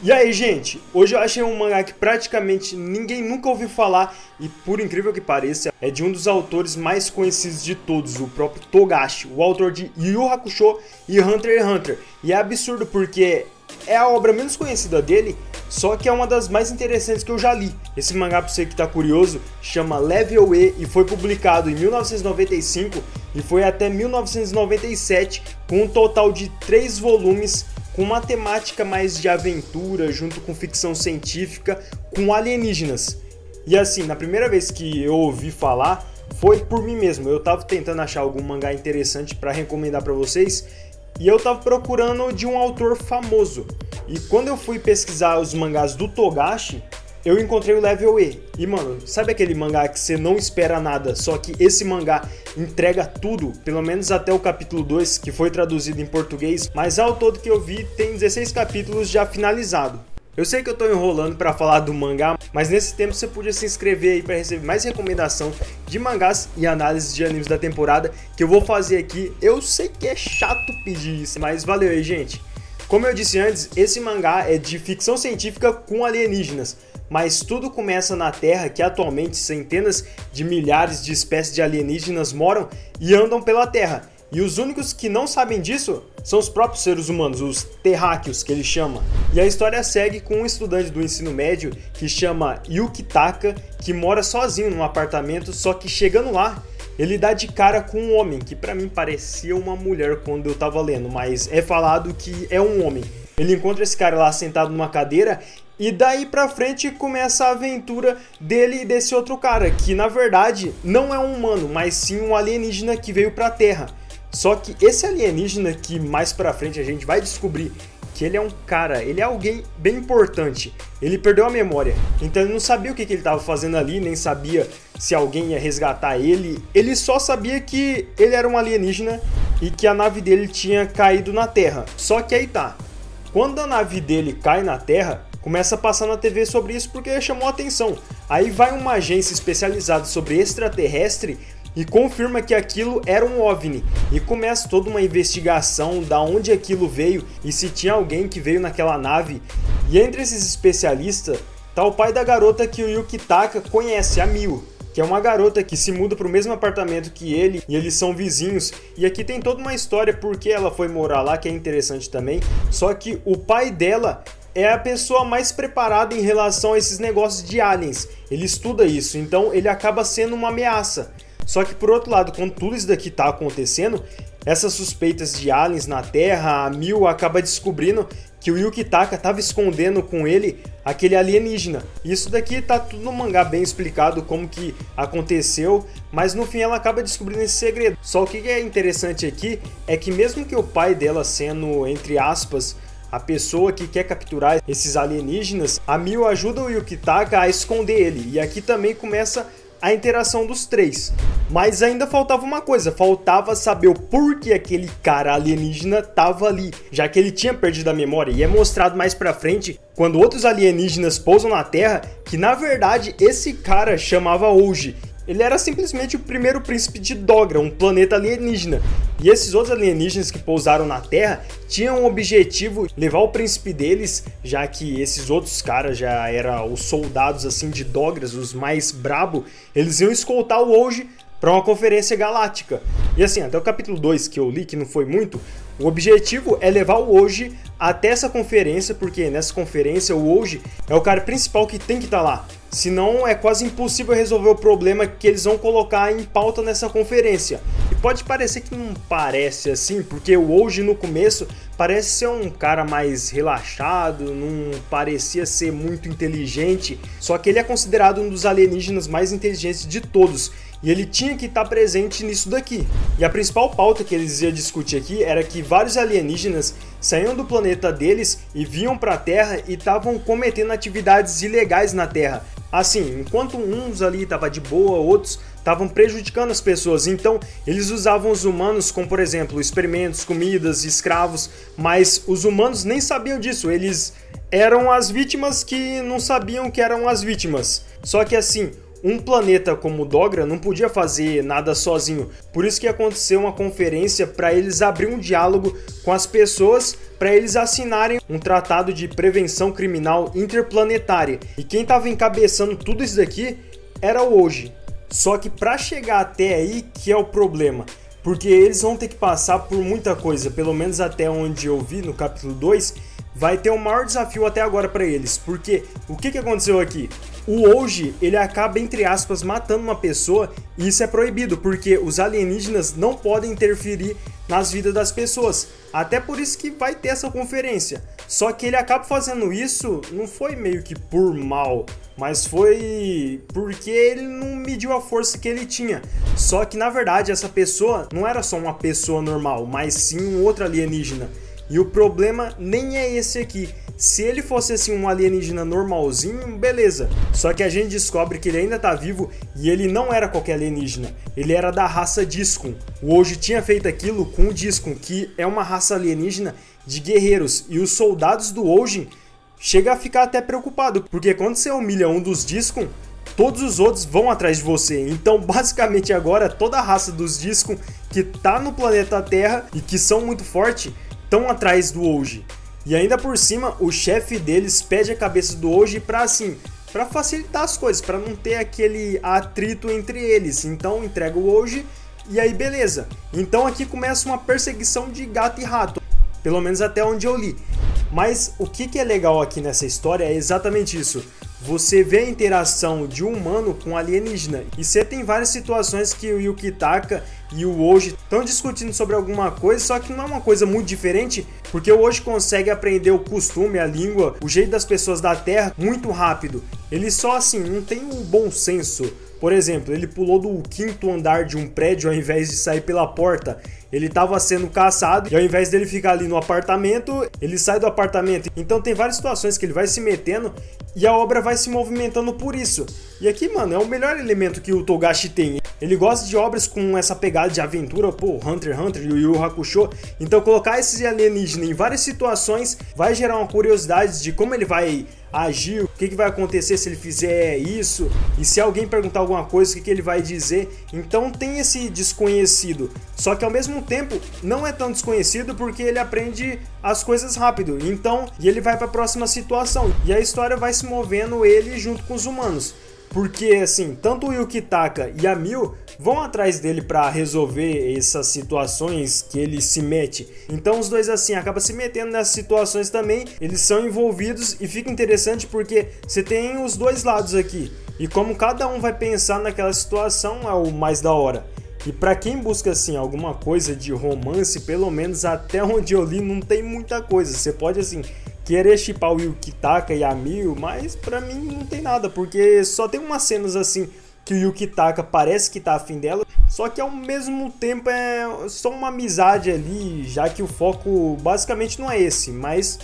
E aí, gente, hoje eu achei um mangá que praticamente ninguém nunca ouviu falar e, por incrível que pareça, é de um dos autores mais conhecidos de todos, o próprio Togashi, o autor de Yu Yu Hakusho e Hunter x Hunter. E é absurdo porque é a obra menos conhecida dele, só que é uma das mais interessantes que eu já li. Esse mangá, pra você que tá curioso, chama Level E e foi publicado em 1995 e foi até 1997, com um total de 3 volumes, com uma temática mais de aventura, junto com ficção científica, com alienígenas. E assim, na primeira vez que eu ouvi falar, foi por mim mesmo. Eu tava tentando achar algum mangá interessante para recomendar para vocês, e eu tava procurando de um autor famoso. E quando eu fui pesquisar os mangás do Togashi, eu encontrei o Level E. E mano, sabe aquele mangá que você não espera nada, só que esse mangá entrega tudo, pelo menos até o capítulo 2, que foi traduzido em português, mas ao todo que eu vi tem 16 capítulos já finalizado. Eu sei que eu tô enrolando pra falar do mangá, mas nesse tempo você podia se inscrever aí pra receber mais recomendação de mangás e análises de animes da temporada que eu vou fazer aqui. Eu sei que é chato pedir isso, mas valeu aí, gente. Como eu disse antes, esse mangá é de ficção científica com alienígenas, mas tudo começa na Terra, que atualmente centenas de milhares de espécies de alienígenas moram e andam pela Terra. E os únicos que não sabem disso são os próprios seres humanos, os terráqueos que ele chama. E a história segue com um estudante do ensino médio que chama Yukitaka, que mora sozinho num apartamento, só que chegando lá, ele dá de cara com um homem, que pra mim parecia uma mulher quando eu tava lendo, mas é falado que é um homem. Ele encontra esse cara lá sentado numa cadeira e daí pra frente começa a aventura dele e desse outro cara, que na verdade não é um humano, mas sim um alienígena que veio pra Terra. Só que esse alienígena, que mais pra frente a gente vai descobrir que ele é um cara, ele é alguém bem importante. Ele perdeu a memória, então ele não sabia o que ele estava fazendo ali, nem sabia se alguém ia resgatar ele. Ele só sabia que ele era um alienígena e que a nave dele tinha caído na Terra. Só que aí tá, quando a nave dele cai na Terra, começa a passar na TV sobre isso porque chamou a atenção. Aí vai uma agência especializada sobre extraterrestre e confirma que aquilo era um OVNI, e começa toda uma investigação da onde aquilo veio e se tinha alguém que veio naquela nave. E entre esses especialistas tá o pai da garota que o Yukitaka conhece, a Miu, que é uma garota que se muda para o mesmo apartamento que ele e eles são vizinhos. E aqui tem toda uma história porque ela foi morar lá, que é interessante também. Só que o pai dela é a pessoa mais preparada em relação a esses negócios de aliens. Ele estuda isso, então ele acaba sendo uma ameaça. Só que por outro lado, quando tudo isso daqui tá acontecendo, essas suspeitas de aliens na Terra, a Miu acaba descobrindo que o Yukitaka estava escondendo com ele aquele alienígena. Isso daqui tá tudo no mangá bem explicado como que aconteceu, mas no fim ela acaba descobrindo esse segredo. Só o que é interessante aqui é que mesmo que o pai dela sendo, entre aspas, a pessoa que quer capturar esses alienígenas, a Miu ajuda o Yukitaka a esconder ele. E aqui também começa a interação dos três. Mas ainda faltava uma coisa, faltava saber o porquê aquele cara alienígena tava ali, já que ele tinha perdido a memória. E é mostrado mais pra frente, quando outros alienígenas pousam na Terra, que na verdade esse cara chamava Ouji. Ele era simplesmente o primeiro príncipe de Dogra, um planeta alienígena. E esses outros alienígenas que pousaram na Terra tinham o objetivo de levar o príncipe deles, já que esses outros caras já eram os soldados assim de Dogras, os mais brabo. Eles iam escoltar o Ouji para uma conferência galáctica. E assim, até o capítulo 2 que eu li, que não foi muito, o objetivo é levar o Ouji até essa conferência, porque nessa conferência o Ouji é o cara principal que tem que estar lá. Senão é quase impossível resolver o problema que eles vão colocar em pauta nessa conferência. E pode parecer que não parece assim, porque o Ouji no começo parece ser um cara mais relaxado, não parecia ser muito inteligente, só que ele é considerado um dos alienígenas mais inteligentes de todos. E ele tinha que estar presente nisso daqui. E a principal pauta que eles iam discutir aqui era que vários alienígenas saíam do planeta deles e vinham para a Terra e estavam cometendo atividades ilegais na Terra. Assim, enquanto uns ali estavam de boa, outros estavam prejudicando as pessoas. Então eles usavam os humanos como, por exemplo, experimentos, comidas, escravos, mas os humanos nem sabiam disso. Eles eram as vítimas que não sabiam que eram as vítimas. Só que assim, um planeta como Dogra não podia fazer nada sozinho. Por isso que aconteceu uma conferência para eles abrir um diálogo com as pessoas, para eles assinarem um tratado de prevenção criminal interplanetária. E quem estava encabeçando tudo isso daqui era o Hoje. Só que para chegar até aí que é o problema. Porque eles vão ter que passar por muita coisa, pelo menos até onde eu vi no capítulo 2, vai ter o maior desafio até agora para eles. Porque o que aconteceu aqui? O Hoje, ele acaba, entre aspas, matando uma pessoa, e isso é proibido, porque os alienígenas não podem interferir nas vidas das pessoas. Até por isso que vai ter essa conferência. Só que ele acaba fazendo isso, não foi meio que por mal, mas foi porque ele não mediu a força que ele tinha. Só que na verdade essa pessoa não era só uma pessoa normal, mas sim um outro alienígena. E o problema nem é esse aqui. Se ele fosse assim um alienígena normalzinho, beleza. Só que a gente descobre que ele ainda tá vivo e ele não era qualquer alienígena. Ele era da raça Discon. O Hoje tinha feito aquilo com o Discon, que é uma raça alienígena de guerreiros. E os soldados do Hoje chegam a ficar até preocupados, porque quando você humilha um dos Discon, todos os outros vão atrás de você. Então basicamente agora toda a raça dos Discon que tá no planeta Terra e que são muito fortes estão atrás do Hoje. E ainda por cima, o chefe deles pede a cabeça do Hoje pra facilitar as coisas, pra não ter aquele atrito entre eles. Então entrega o Hoje e aí beleza. Então aqui começa uma perseguição de gato e rato, pelo menos até onde eu li. Mas o que é legal aqui nessa história é exatamente isso. Você vê a interação de um humano com alienígena. E você tem várias situações que o Yukitaka e o Hoje estão discutindo sobre alguma coisa, só que não é uma coisa muito diferente, porque o Hoje consegue aprender o costume, a língua, o jeito das pessoas da Terra muito rápido. Ele só assim, não tem um bom senso. Por exemplo, ele pulou do 5º andar de um prédio ao invés de sair pela porta. Ele estava sendo caçado e ao invés dele ficar ali no apartamento, ele sai do apartamento. Então tem várias situações que ele vai se metendo e a obra vai se movimentando por isso. E aqui, mano, é o melhor elemento que o Togashi tem. Ele gosta de obras com essa pegada de aventura, pô, Hunter x Hunter e o Yu Yu Hakusho. Então colocar esses alienígenas em várias situações vai gerar uma curiosidade de como ele vai agir, o que vai acontecer se ele fizer isso, e se alguém perguntar alguma coisa, o que ele vai dizer. Então tem esse desconhecido, só que ao mesmo tempo não é tão desconhecido porque ele aprende as coisas rápido, então, e ele vai para a próxima situação, e a história vai se movendo ele junto com os humanos. Porque, assim, tanto o Yukitaka e a Mil vão atrás dele para resolver essas situações que ele se mete. Então os dois, assim, acabam se metendo nessas situações também. Eles são envolvidos e fica interessante porque você tem os dois lados aqui. E como cada um vai pensar naquela situação é o mais da hora. E pra quem busca, assim, alguma coisa de romance, pelo menos até onde eu li, não tem muita coisa. Você pode, assim, querer shippar o Yukitaka e a Mil, mas pra mim não tem nada, porque só tem umas cenas assim que o Yukitaka parece que tá afim dela, só que ao mesmo tempo é só uma amizade ali, já que o foco basicamente não é esse, mas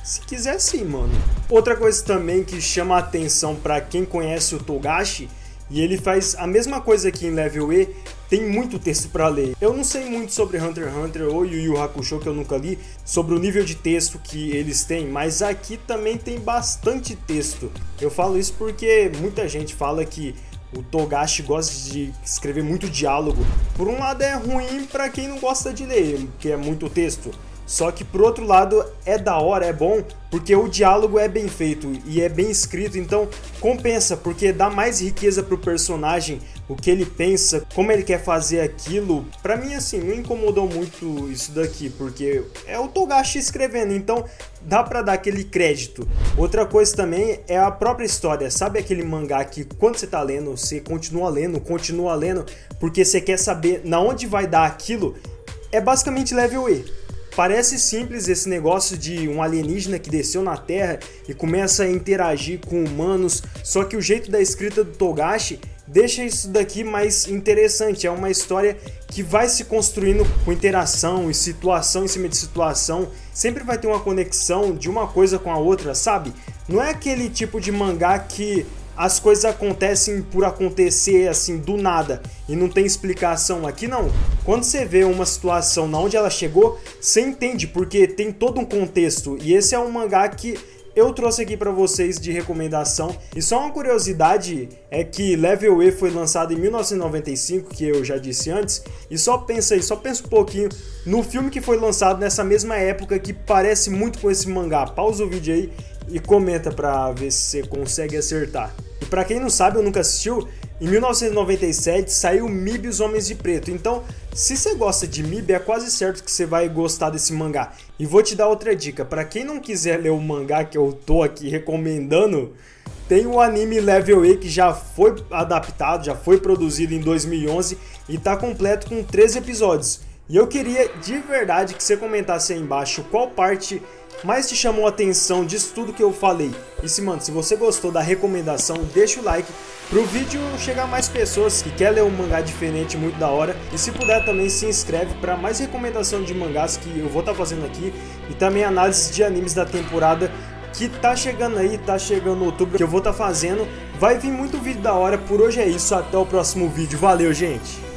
se quiser sim, mano. Outra coisa também que chama a atenção pra quem conhece o Togashi, e ele faz a mesma coisa aqui em Level E, tem muito texto para ler. Eu não sei muito sobre Hunter x Hunter ou Yu Yu Hakusho, que eu nunca li, sobre o nível de texto que eles têm, mas aqui também tem bastante texto. Eu falo isso porque muita gente fala que o Togashi gosta de escrever muito diálogo. Por um lado é ruim para quem não gosta de ler, que é muito texto. Só que por outro lado é da hora, é bom, porque o diálogo é bem feito e é bem escrito, então compensa, porque dá mais riqueza pro personagem, o que ele pensa, como ele quer fazer aquilo. Pra mim, assim, não incomodou muito isso daqui, porque é o Togashi escrevendo, então dá pra dar aquele crédito. Outra coisa também é a própria história. Sabe aquele mangá que quando você tá lendo, você continua lendo, porque você quer saber na onde vai dar aquilo? É basicamente Level E. Parece simples esse negócio de um alienígena que desceu na Terra e começa a interagir com humanos, só que o jeito da escrita do Togashi deixa isso daqui mais interessante. É uma história que vai se construindo com interação e situação em cima de situação. Sempre vai ter uma conexão de uma coisa com a outra, sabe? Não é aquele tipo de mangá que as coisas acontecem por acontecer assim do nada e não tem explicação. Aqui não. Quando você vê uma situação na onde ela chegou, você entende porque tem todo um contexto. E esse é um mangá que eu trouxe aqui pra vocês de recomendação. E só uma curiosidade é que Level E foi lançado em 1995, que eu já disse antes, e só pensa um pouquinho no filme que foi lançado nessa mesma época, que parece muito com esse mangá. Pausa o vídeo aí e comenta pra ver se você consegue acertar. E pra quem não sabe, eu nunca assistiu, em 1997 saiu MIB Os Homens de Preto, então se você gosta de MIB é quase certo que você vai gostar desse mangá. E vou te dar outra dica, pra quem não quiser ler o mangá que eu tô aqui recomendando, tem o anime Level E que já foi adaptado, já foi produzido em 2011 e tá completo com 13 episódios. E eu queria de verdade que você comentasse aí embaixo qual parte mais te chamou a atenção disso tudo que eu falei. E se você gostou da recomendação, deixa o like pro vídeo chegar a mais pessoas que querem ler um mangá diferente, muito da hora. E se puder também se inscreve para mais recomendação de mangás que eu vou estar fazendo aqui. E também análise de animes da temporada que tá chegando aí, tá chegando outubro, que eu vou estar fazendo. Vai vir muito vídeo da hora. Por hoje é isso, até o próximo vídeo. Valeu, gente!